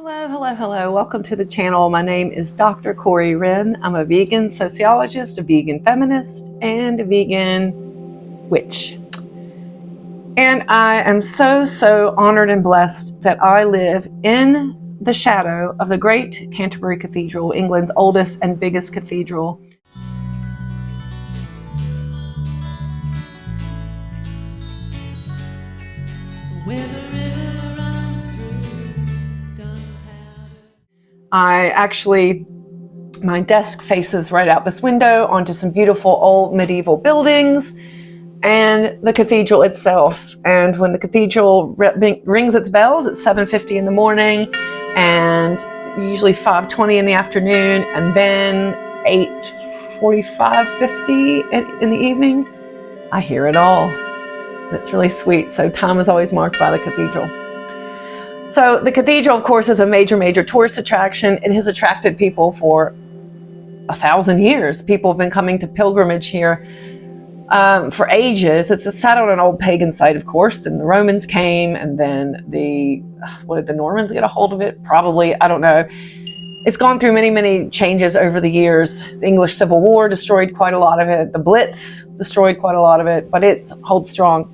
Hello, hello, hello. Welcome to the channel. My name is Dr. Corey Wren. I'm a vegan sociologist, a vegan feminist, and a vegan witch. And I am so honored and blessed that I live in the shadow of the great Canterbury Cathedral, England's oldest and biggest cathedral. My desk faces right out this window onto some beautiful old medieval buildings and the cathedral itself. And when the cathedral rings its bells, it's 7:50 in the morning and usually 5:20 in the afternoon, and then 8:45, 50 in the evening, I hear it all. And it's really sweet. So time is always marked by the cathedral. So the cathedral, of course, is a major tourist attraction. It has attracted people for 1,000 years. People have been coming to pilgrimage here for ages. It's sat on an old pagan site, of course, and the Romans came, and then what did the Normans get a hold of it? Probably, I don't know. It's gone through many changes over the years. The English Civil War destroyed quite a lot of it. The Blitz destroyed quite a lot of it, but it holds strong.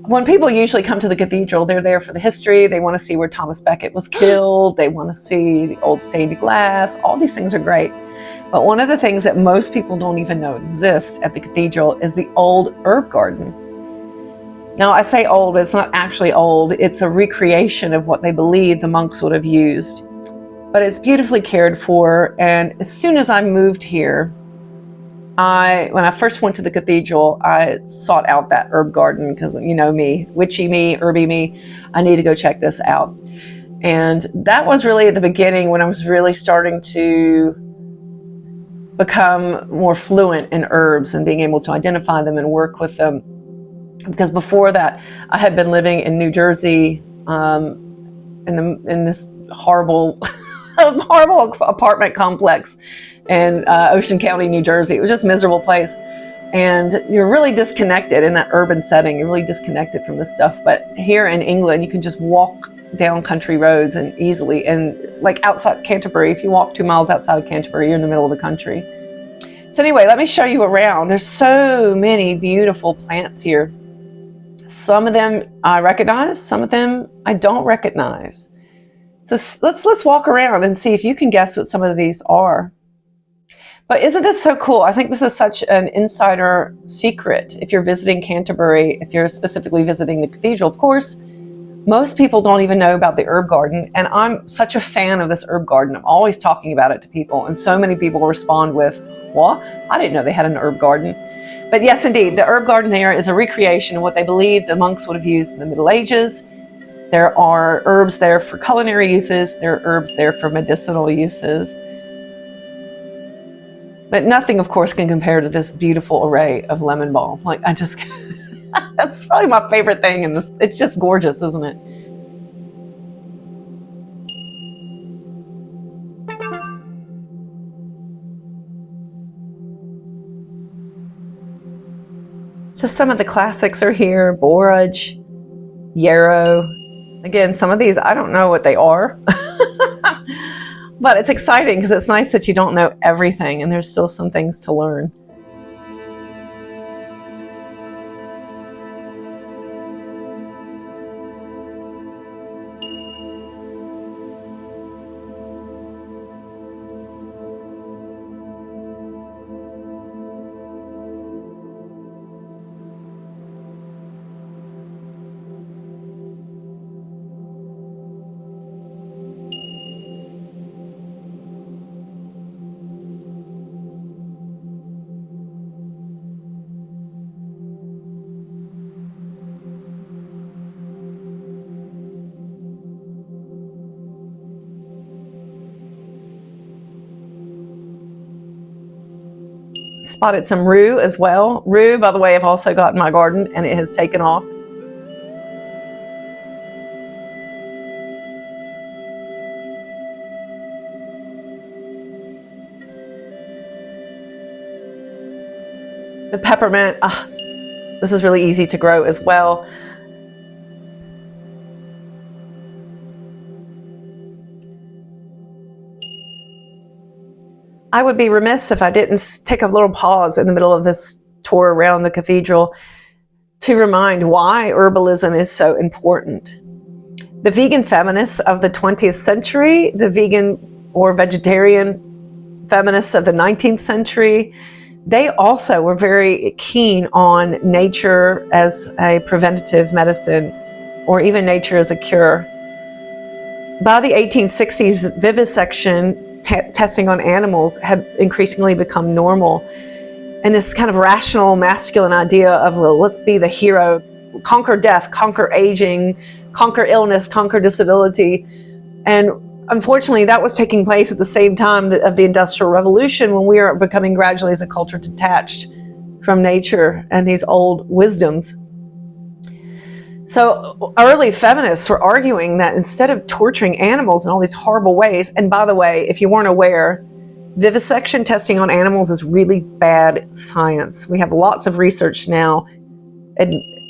When people usually come to the cathedral, they're there for the history. They want to see where Thomas Becket was killed. They want to see the old stained glass. All these things are great. But one of the things that most people don't even know exists at the cathedral is the old herb garden. Now, I say old, but it's not actually old. It's a recreation of what they believe the monks would have used. But it's beautifully cared for. And as soon as I moved here, when I first went to the cathedral, I sought out that herb garden because, you know me, witchy me, herby me, I need to go check this out. And that was really at the beginning when I was really starting to become more fluent in herbs and being able to identify them and work with them. Because before that, I had been living in New Jersey in this horrible apartment complex in Ocean County, New Jersey. It was just a miserable place. And you're really disconnected in that urban setting. You're really disconnected from this stuff. But here in England, you can just walk down country roads and easily. And like outside Canterbury, if you walk 2 miles outside of Canterbury, you're in the middle of the country. So anyway, let me show you around. There's so many beautiful plants here. Some of them I recognize, some of them I don't recognize. So let's walk around and see if you can guess what some of these are. But isn't this so cool? I think this is such an insider secret. If you're visiting Canterbury, if you're specifically visiting the cathedral, of course, most people don't even know about the herb garden. And I'm such a fan of this herb garden. I'm always talking about it to people. And so many people respond with, well, I didn't know they had an herb garden. But yes, indeed, the herb garden there is a recreation of what they believe the monks would have used in the Middle Ages. There are herbs there for culinary uses. There are herbs there for medicinal uses. But nothing, of course, can compare to this beautiful array of lemon balm. Like, that's probably my favorite thing in this. It's just gorgeous, isn't it? So some of the classics are here: borage, yarrow. Again, some of these, I don't know what they are. But it's exciting because it's nice that you don't know everything and there's still some things to learn. Spotted some rue as well. Rue, by the way, I've also got in my garden and it has taken off. The peppermint, this is really easy to grow as well. I would be remiss if I didn't take a little pause in the middle of this tour around the cathedral to remind why herbalism is so important. The vegan feminists of the 20th century, the vegan or vegetarian feminists of the 19th century, they also were very keen on nature as a preventative medicine, or even nature as a cure. By the 1860s, vivisection, testing on animals, had increasingly become normal. And this kind of rational masculine idea of, well, let's be the hero, conquer death, conquer aging, conquer illness, conquer disability. And unfortunately, that was taking place at the same time of the Industrial Revolution, when we are becoming gradually as a culture detached from nature and these old wisdoms. So early feminists were arguing that instead of torturing animals in all these horrible ways, and by the way, if you weren't aware, vivisection testing on animals is really bad science. We have lots of research now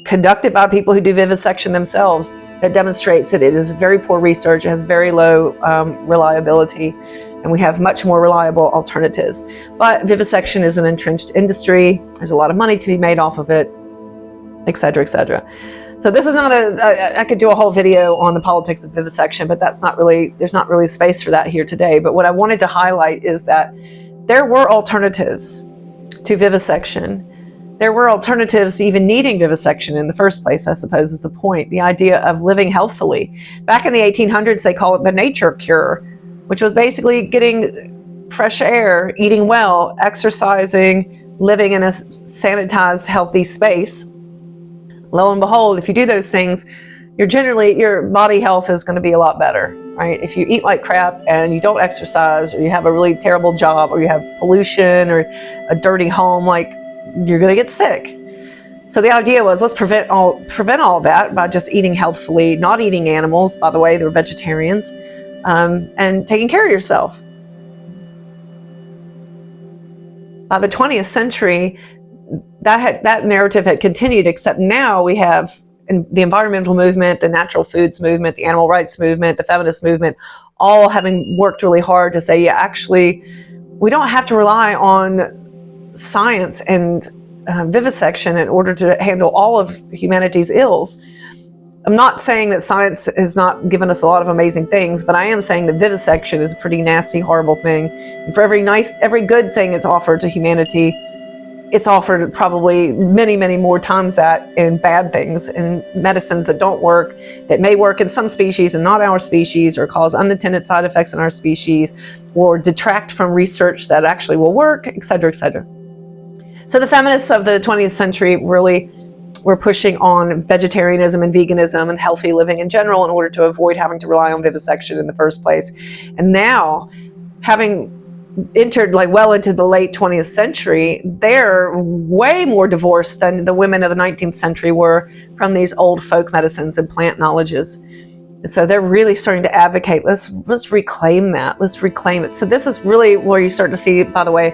conducted by people who do vivisection themselves that demonstrates that it is very poor research, it has very low reliability, and we have much more reliable alternatives. But vivisection is an entrenched industry. There's a lot of money to be made off of it, et cetera, et cetera. So this is not I could do a whole video on the politics of vivisection, but there's not really space for that here today. But what I wanted to highlight is that there were alternatives to vivisection. There were alternatives to even needing vivisection in the first place, I suppose, is the point. The idea of living healthfully. Back in the 1800s, they call it the nature cure, which was basically getting fresh air, eating well, exercising, living in a sanitized, healthy space. Lo and behold, if you do those things, your body health is going to be a lot better, right? If you eat like crap and you don't exercise, or you have a really terrible job, or you have pollution or a dirty home, like, you're going to get sick. So the idea was, let's prevent all that by just eating healthfully, not eating animals. By the way, they're vegetarians, and taking care of yourself. By the 20th century, that narrative had continued, except now we have the environmental movement, the natural foods movement, the animal rights movement, the feminist movement, all having worked really hard to say, yeah, actually, we don't have to rely on science and vivisection in order to handle all of humanity's ills. I'm not saying that science has not given us a lot of amazing things, but I am saying that vivisection is a pretty nasty, horrible thing. And for every good thing it's offered to humanity, it's offered probably many, many more times that in bad things, in medicines that don't work, that may work in some species and not our species, or cause unintended side effects in our species, or detract from research that actually will work, et cetera, et cetera. So the feminists of the 20th century really were pushing on vegetarianism and veganism and healthy living in general in order to avoid having to rely on vivisection in the first place. And now, having entered well into the late 20th century, they're way more divorced than the women of the 19th century were from these old folk medicines and plant knowledges. And so they're really starting to advocate, let's reclaim that, let's reclaim it. So this is really where you start to see, by the way,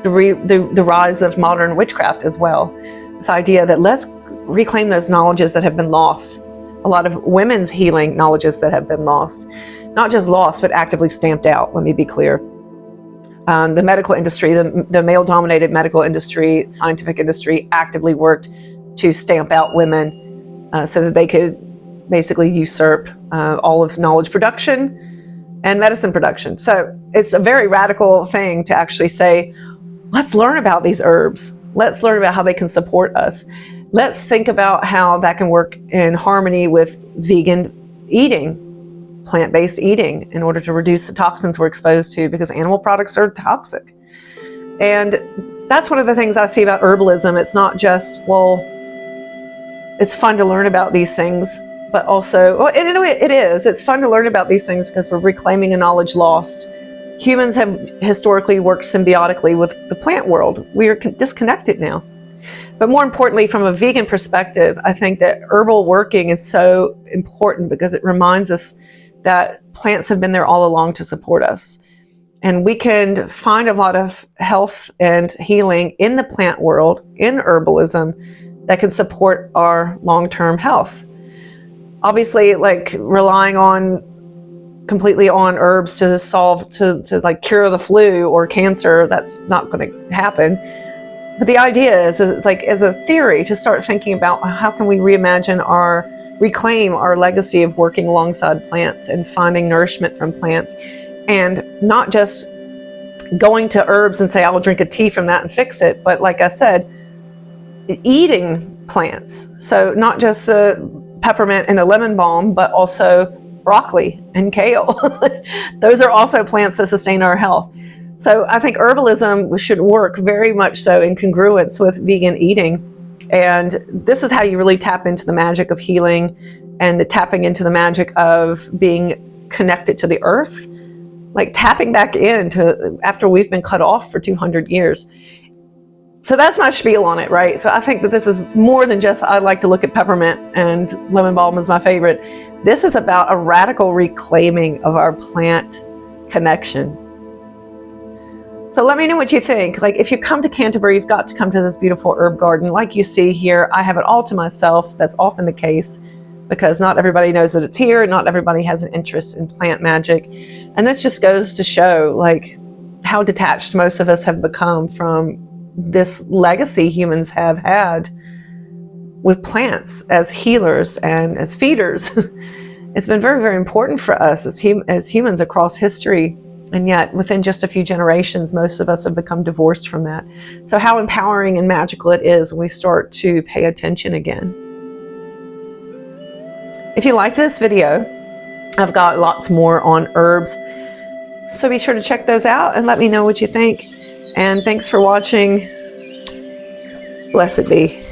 the rise of modern witchcraft as well. This idea that let's reclaim those knowledges that have been lost. A lot of women's healing knowledges that have been lost. Not just lost, but actively stamped out, let me be clear. The medical industry, the male-dominated medical industry, scientific industry, actively worked to stamp out women so that they could basically usurp all of knowledge production and medicine production. So it's a very radical thing to actually say, let's learn about these herbs. Let's learn about how they can support us. Let's think about how that can work in harmony with vegan eating, plant-based eating, in order to reduce the toxins we're exposed to, because animal products are toxic. And that's one of the things I see about herbalism. It's not just, well, it's fun to learn about these things, but also, well, in a way it is. It's fun to learn about these things because we're reclaiming a knowledge lost. Humans have historically worked symbiotically with the plant world. We are disconnected now. But more importantly, from a vegan perspective, I think that herbal working is so important because it reminds us that plants have been there all along to support us. And we can find a lot of health and healing in the plant world, in herbalism, that can support our long-term health. Obviously, relying on completely on herbs to solve, to like cure the flu or cancer. That's not going to happen. But the idea is like, as a theory, to start thinking about how can we reclaim our legacy of working alongside plants and finding nourishment from plants, and not just going to herbs and say, I'll drink a tea from that and fix it. But like I said, eating plants. So not just the peppermint and the lemon balm, but also broccoli and kale. Those are also plants that sustain our health. So I think herbalism should work very much so in congruence with vegan eating. And this is how you really tap into the magic of healing and the tapping into the magic of being connected to the earth, like tapping back into after we've been cut off for 200 years. So that's my spiel on it, right? So I think that this is more than just, I like to look at peppermint and lemon balm is my favorite. This is about a radical reclaiming of our plant connection. So let me know what you think. Like, if you come to Canterbury, you've got to come to this beautiful herb garden. Like you see here, I have it all to myself. That's often the case because not everybody knows that it's here. Not everybody has an interest in plant magic. And this just goes to show like how detached most of us have become from this legacy humans have had with plants as healers and as feeders. It's been very, very important for us as humans across history. And yet within just a few generations, most of us have become divorced from that. So how empowering and magical it is when we start to pay attention again. If you like this video, I've got lots more on herbs. So be sure to check those out and let me know what you think. And thanks for watching. Blessed be.